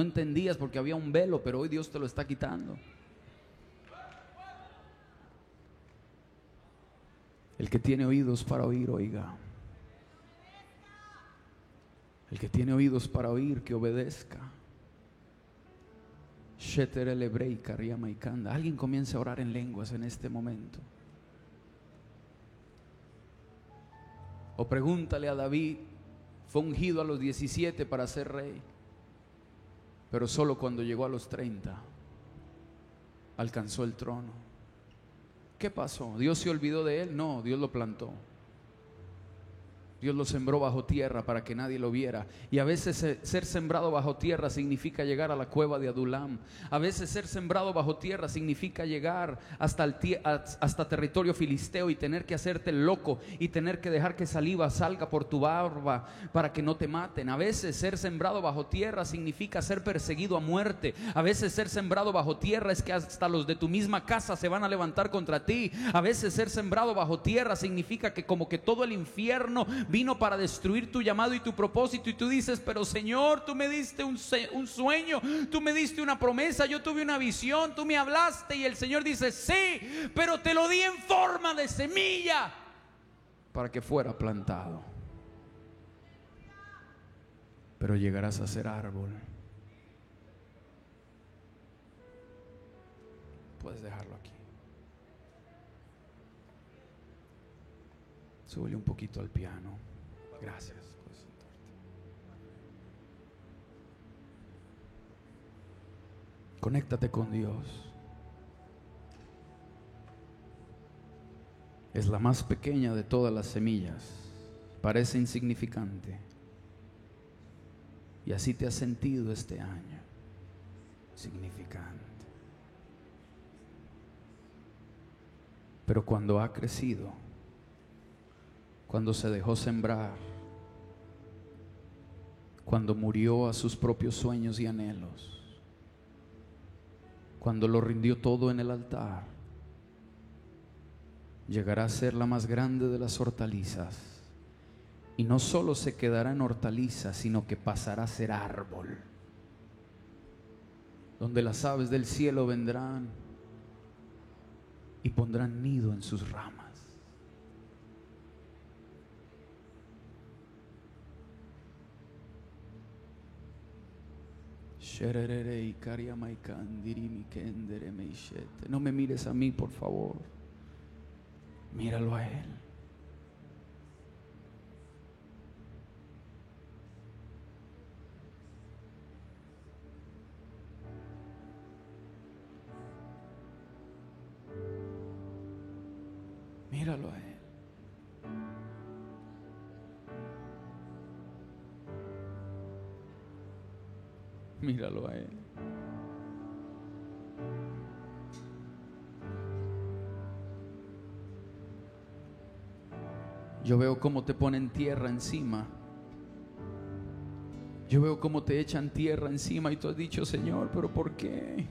entendías porque había un velo, pero hoy Dios te lo está quitando. El que tiene oídos para oír, oiga. El que tiene oídos para oír, que obedezca. Alguien comience a orar en lenguas en este momento. O pregúntale a David: fue ungido a los 17 para ser rey, pero solo cuando llegó a los 30 alcanzó el trono. ¿Qué pasó? ¿Dios se olvidó de él? No, Dios lo plantó. Dios lo sembró bajo tierra para que nadie lo viera. Y a veces ser sembrado bajo tierra significa llegar a la cueva de Adulam. A veces ser sembrado bajo tierra significa llegar hasta territorio filisteo y tener que hacerte loco y tener que dejar que saliva salga por tu barba para que no te maten. A veces ser sembrado bajo tierra significa ser perseguido a muerte. A veces ser sembrado bajo tierra es que hasta los de tu misma casa se van a levantar contra ti. A veces ser sembrado bajo tierra significa que como que todo el infierno vino para destruir tu llamado y tu propósito, y tú dices: pero Señor, tú me diste un sueño, tú me diste una promesa, yo tuve una visión, tú me hablaste. Y el Señor dice: sí, pero te lo di en forma de semilla para que fuera plantado, pero llegarás a ser árbol. Puedes dejarlo aquí. Súbele un poquito al piano. Gracias. Puedes sentarte. Conéctate con Dios. Es la más pequeña de todas las semillas. Parece insignificante. Y así te has sentido este año. Significante. Pero cuando ha crecido, cuando se dejó sembrar, cuando murió a sus propios sueños y anhelos, cuando lo rindió todo en el altar, llegará a ser la más grande de las hortalizas. Y no solo se quedará en hortaliza, sino que pasará a ser árbol, donde las aves del cielo vendrán y pondrán nido en sus ramas. No me mires a mí, por favor. Míralo a Él. Míralo a Él. Míralo a Él. Yo veo cómo te ponen tierra encima. Yo veo cómo te echan tierra encima y tú has dicho: Señor, ¿pero por qué?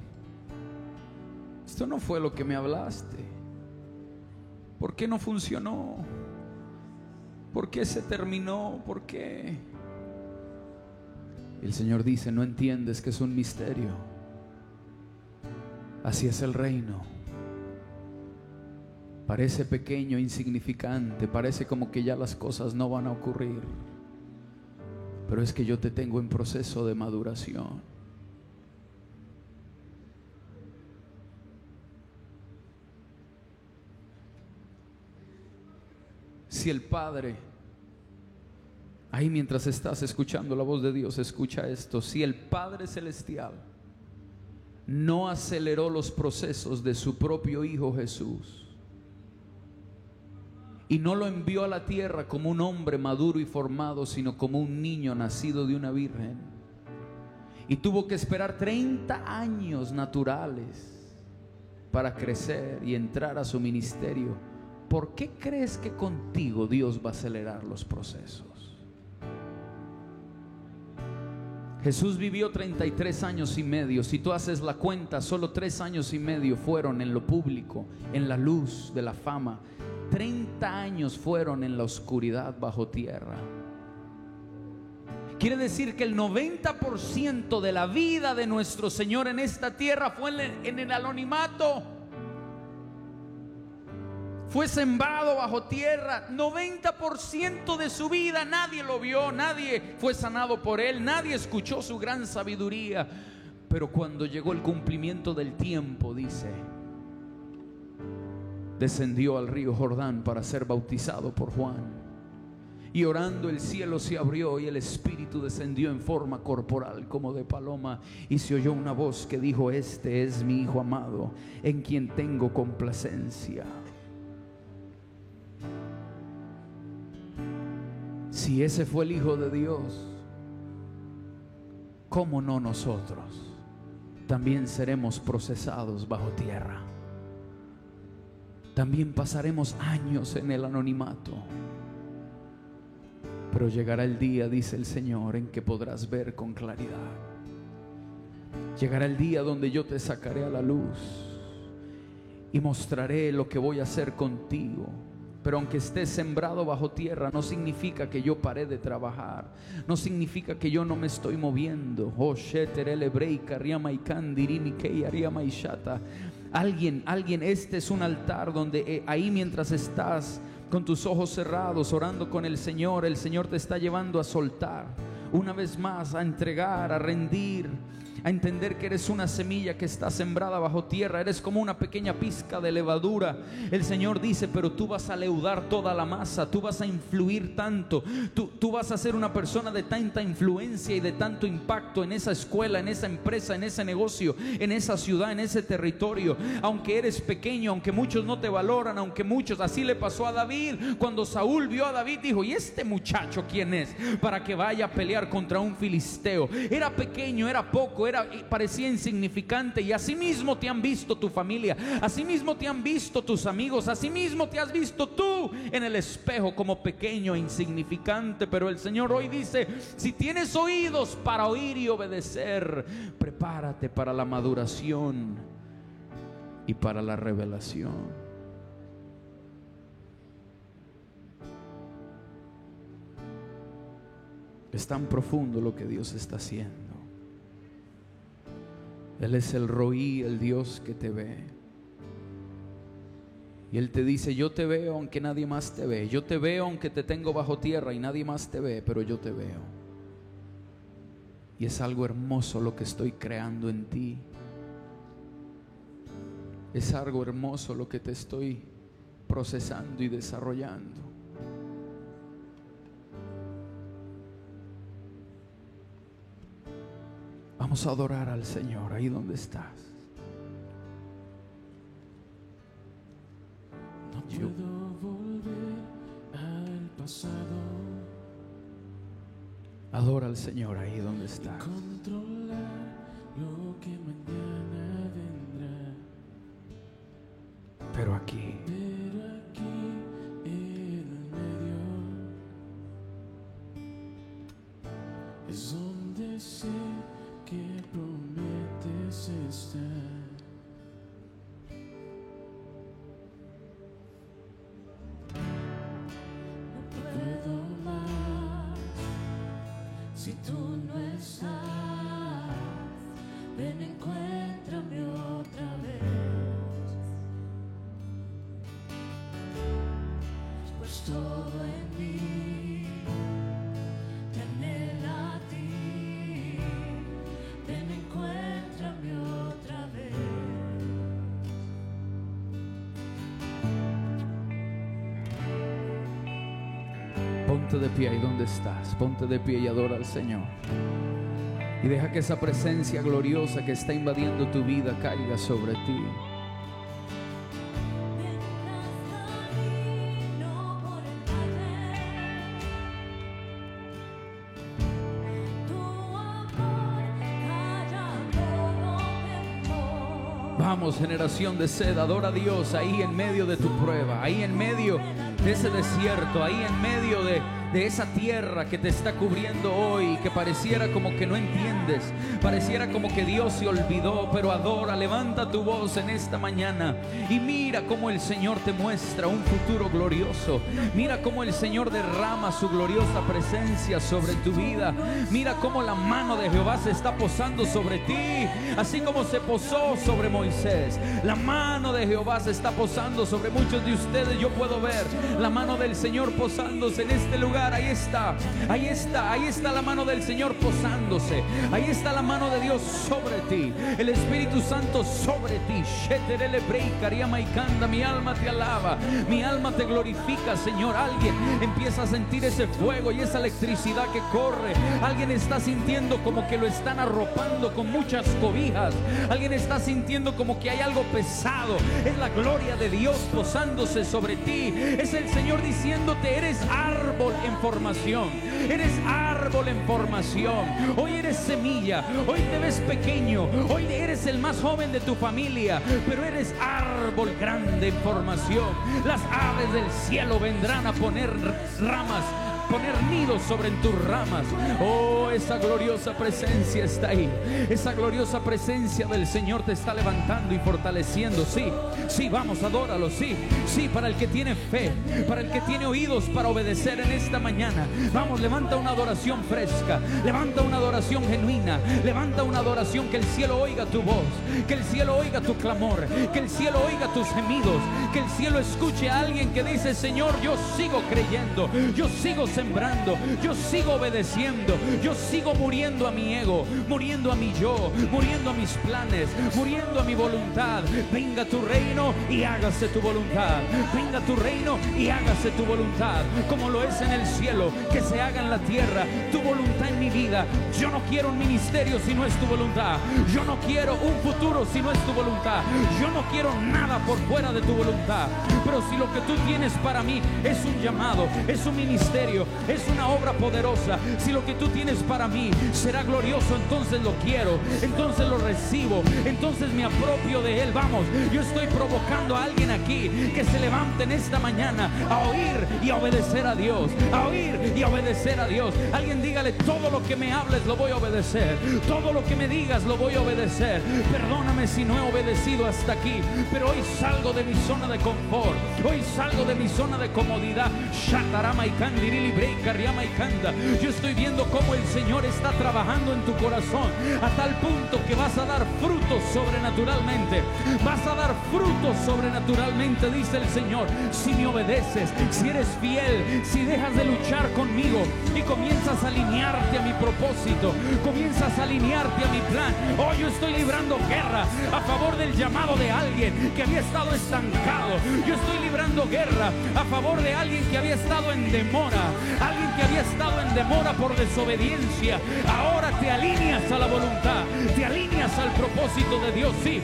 Esto no fue lo que me hablaste. ¿Por qué no funcionó? ¿Por qué se terminó? ¿Por qué? El Señor dice: no entiendes que es un misterio. Así es el reino. Parece pequeño, insignificante, parece como que ya las cosas no van a ocurrir, pero es que yo te tengo en proceso de maduración. Si el Padre, ahí mientras estás escuchando la voz de Dios, escucha esto: si el Padre Celestial no aceleró los procesos de su propio Hijo Jesús y no lo envió a la tierra como un hombre maduro y formado, sino como un niño nacido de una virgen, y tuvo que esperar 30 años naturales para crecer y entrar a su ministerio, ¿por qué crees que contigo Dios va a acelerar los procesos? Jesús vivió 33 años y medio. Si tú haces la cuenta, solo 3 años y medio fueron en lo público, en la luz de la fama. 30 años fueron en la oscuridad bajo tierra. Quiere decir que el 90% de la vida de nuestro Señor en esta tierra fue en el anonimato. Fue sembrado bajo tierra. 90% de su vida nadie lo vio, nadie fue sanado por él, nadie escuchó su gran sabiduría. Pero cuando llegó el cumplimiento del tiempo, dice, descendió al río Jordán para ser bautizado por Juan. Y orando, el cielo se abrió y el Espíritu descendió en forma corporal como de paloma, y se oyó una voz que dijo: este es mi Hijo amado, en quien tengo complacencia. Si ese fue el Hijo de Dios, ¿cómo no nosotros también seremos procesados bajo tierra? También pasaremos años en el anonimato, pero llegará el día, dice el Señor, en que podrás ver con claridad. Llegará el día donde yo te sacaré a la luz y mostraré lo que voy a hacer contigo. Pero aunque estés sembrado bajo tierra, no significa que yo paré de trabajar, no significa que yo no me estoy moviendo. Alguien, este es un altar donde ahí mientras estás con tus ojos cerrados orando con el Señor te está llevando a soltar una vez más, a entregar, a rendir, a entender que eres una semilla que está sembrada bajo tierra. Eres como una pequeña pizca de levadura. El Señor dice, pero tú vas a leudar toda la masa. Tú vas a influir tanto. Tú vas a ser una persona de tanta influencia y de tanto impacto en esa escuela, en esa empresa, en ese negocio, en esa ciudad, en ese territorio. Aunque eres pequeño, aunque muchos no te valoran, aunque muchos, así le pasó a David. Cuando Saúl vio a David, dijo, ¿y este muchacho quién es para que vaya a pelear contra un filisteo? Era pequeño, era poco, parecía insignificante. Y así mismo te han visto tu familia, así mismo te han visto tus amigos, así mismo te has visto tú en el espejo como pequeño e insignificante. Pero el Señor hoy dice, si tienes oídos para oír y obedecer, prepárate para la maduración y para la revelación. Es tan profundo lo que Dios está haciendo. Él es el Roí, el Dios que te ve. Y Él te dice, yo te veo aunque nadie más te ve. Yo te veo aunque te tengo bajo tierra y nadie más te ve, pero yo te veo. Y es algo hermoso lo que estoy creando en ti. Es algo hermoso lo que te estoy procesando y desarrollando. Vamos a adorar al Señor ahí donde estás. No puedo volver al pasado. Adora al Señor ahí donde estás. Controlar lo que mañana vendrá. Pero aquí En el medio es donde sé que prometes estar. No puedo más si tú no estás. Ven, encuéntrame otra vez. Pues todo en mí te anhela a ti. Ven, encuéntrame otra vez. ponte de pie ahí donde estás. Ponte de pie y adora al Señor. Y deja que esa presencia gloriosa que está invadiendo tu vida caiga sobre ti. Vamos, generación de sed, adora a Dios ahí en medio de tu prueba, ahí en medio de ese desierto, ahí en medio de esa tierra que te está cubriendo hoy, que pareciera como que no entiendes, pareciera como que Dios se olvidó. Pero adora, levanta tu voz en esta mañana y mira cómo el Señor te muestra un futuro glorioso. Mira cómo el Señor derrama su gloriosa presencia sobre tu vida. Mira cómo la mano de Jehová se está posando sobre ti, así como se posó sobre Moisés. La mano de Jehová se está posando sobre muchos de ustedes. Yo puedo ver la mano del Señor posándose en este lugar. Ahí está, ahí está, ahí está la mano del Señor posándose. Ahí está la mano de Dios sobre ti, el Espíritu Santo sobre ti. Mi alma te alaba, mi alma te glorifica, Señor. Alguien empieza a sentir ese fuego y esa electricidad que corre. Alguien está sintiendo como que lo están arropando con muchas cobijas. Alguien está sintiendo como que hay algo pesado. Es la gloria de Dios posándose sobre ti. Es el Señor diciéndote: eres árbol en formación, eres árbol en formación. Hoy eres semilla, hoy te ves pequeño, hoy eres el más joven de tu familia, pero eres árbol grande en formación. Las aves del cielo vendrán a poner ramas, poner nidos sobre tus ramas. Oh, esa gloriosa presencia está ahí. Esa gloriosa presencia del Señor te está levantando y fortaleciendo. Sí, sí, vamos, adóralo. Sí, sí, para el que tiene fe, para el que tiene oídos para obedecer en esta mañana. Vamos, levanta una adoración fresca, levanta una adoración genuina, levanta una adoración que el cielo oiga tu voz, que el cielo oiga tu clamor, que el cielo oiga tus gemidos, que el cielo escuche a alguien que dice: Señor, yo sigo creyendo, yo sigo sembrando, yo sigo obedeciendo, yo sigo muriendo a mi ego, muriendo a mi yo, muriendo a mis planes, muriendo a mi voluntad. Venga tu reino y hágase tu voluntad. Venga tu reino y hágase tu voluntad, como lo es en el cielo, que se haga en la tierra. Tu voluntad en mi vida. Yo no quiero un ministerio si no es tu voluntad. Yo no quiero un futuro si no es tu voluntad. Yo no quiero nada por fuera de tu voluntad. Pero si lo que tú tienes para mí es un llamado, es un ministerio, es una obra poderosa, si lo que tú tienes para mí será glorioso, entonces lo quiero, entonces lo recibo, entonces me apropio de él. Vamos, yo estoy provocando a alguien aquí que se levante en esta mañana a oír y a obedecer a Dios, a oír y a obedecer a Dios. Alguien dígale: todo lo que me hables lo voy a obedecer, todo lo que me digas lo voy a obedecer. Perdóname si no he obedecido hasta aquí, pero hoy salgo de mi zona de confort, hoy salgo de mi zona de comodidad. Yo estoy viendo cómo el Señor está trabajando en tu corazón a tal punto que vas a dar frutos sobrenaturalmente. Vas a dar frutos sobrenaturalmente, dice el Señor, si me obedeces, si eres fiel, si dejas de luchar conmigo y comienzas a alinearte a mi propósito, comienzas a alinearte a mi plan. Hoy yo estoy librando guerra a favor del llamado de alguien que había estado estancado. Yo estoy librando guerra a favor de alguien que había estado en demora, alguien que había estado en demora por desobediencia. Ahora te alineas a la voluntad, te alineas al propósito de Dios. Sí,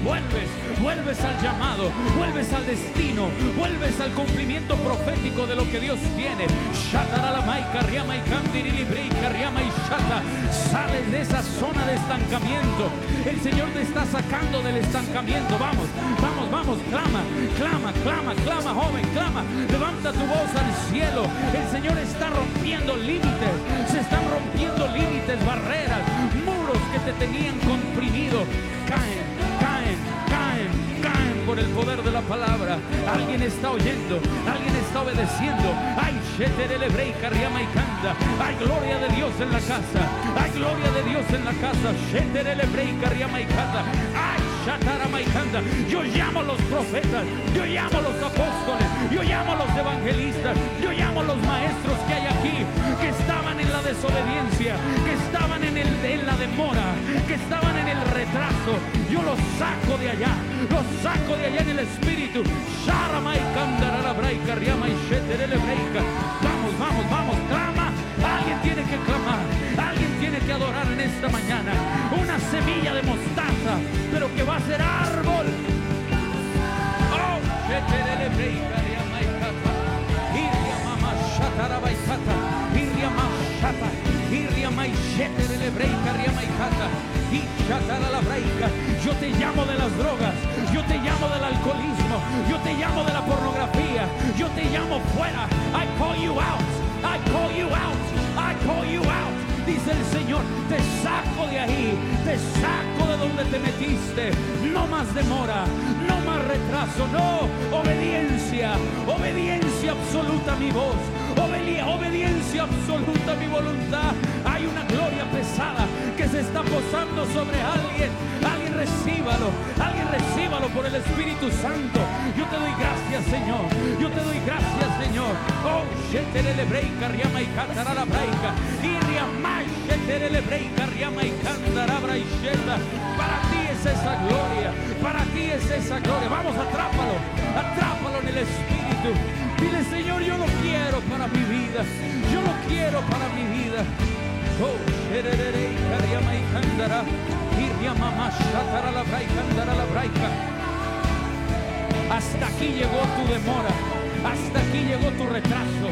vuelves al llamado, vuelves al destino, vuelves al cumplimiento profético de lo que Dios tiene. Sales de esa zona de estancamiento. El Señor te está sacando del estancamiento. Vamos, clama, joven, clama. Levanta tu voz al cielo. El Señor está rompiendo límites, se están rompiendo límites, barreras, muros que te tenían comprimido. Caen por el poder de la palabra. Alguien está oyendo, alguien está obedeciendo. Ay, hay gloria de Dios en la casa, hay gloria de Dios en la casa. Yo llamo a los profetas, yo llamo a los apóstoles, yo llamo a los evangelistas, yo llamo a los maestros que hay aquí, que estaban en la desobediencia, que estaban en la demora, que estaban en el retraso. Yo los saco de allá en el espíritu. Vamos, clama. Alguien tiene que clamar, alguien tiene que adorar en esta mañana. Una semilla de mostaza, pero que va a ser árbol. Yo te llamo de las drogas, yo te llamo del alcoholismo, yo te llamo de la pornografía, yo te llamo fuera. I call you out, I call you out, I call you out. Dice el Señor, te saco de ahí, te saco de donde te metiste. No más demora, no más retraso, no, obediencia absoluta a mi voz, obediencia absoluta a mi voluntad. Hay una gloria pesada que se está posando sobre alguien. Alguien recíbalo por el Espíritu Santo. Yo te doy gracias, Señor, yo te doy gracias, Señor. Oh, para ti es esa gloria, para ti es esa gloria. Vamos, atrápalo en el Espíritu. Dile: Señor, yo lo quiero para mi vida, yo lo quiero para mi vida. Oh, hasta aquí llegó tu demora, hasta aquí llegó tu retraso,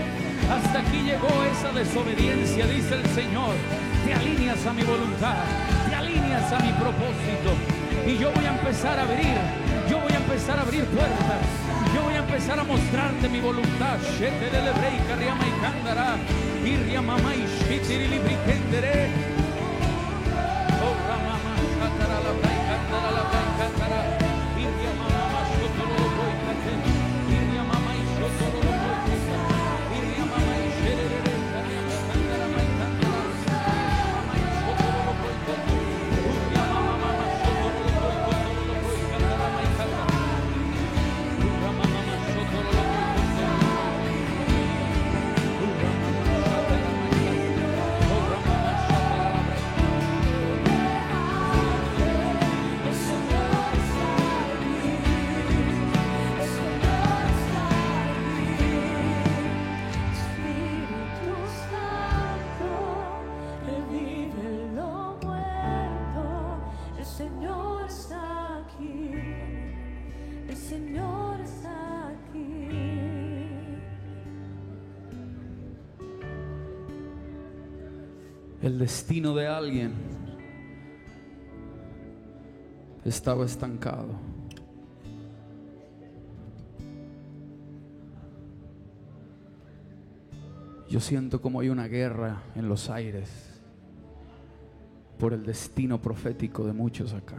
hasta aquí llegó esa desobediencia. Dice el Señor: te alineas a mi voluntad, te alineas a mi propósito, y yo voy a empezar a abrir, puertas, yo voy a empezar a mostrarte mi voluntad. Señor está aquí. El destino de alguien estaba estancado. Yo siento como hay una guerra en los aires por el destino profético de muchos acá.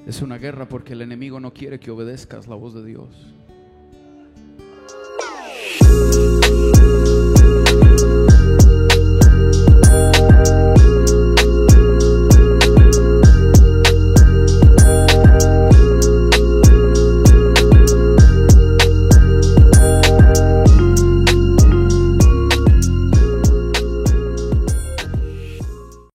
Es una guerra porque el enemigo no quiere que obedezcas la voz de Dios.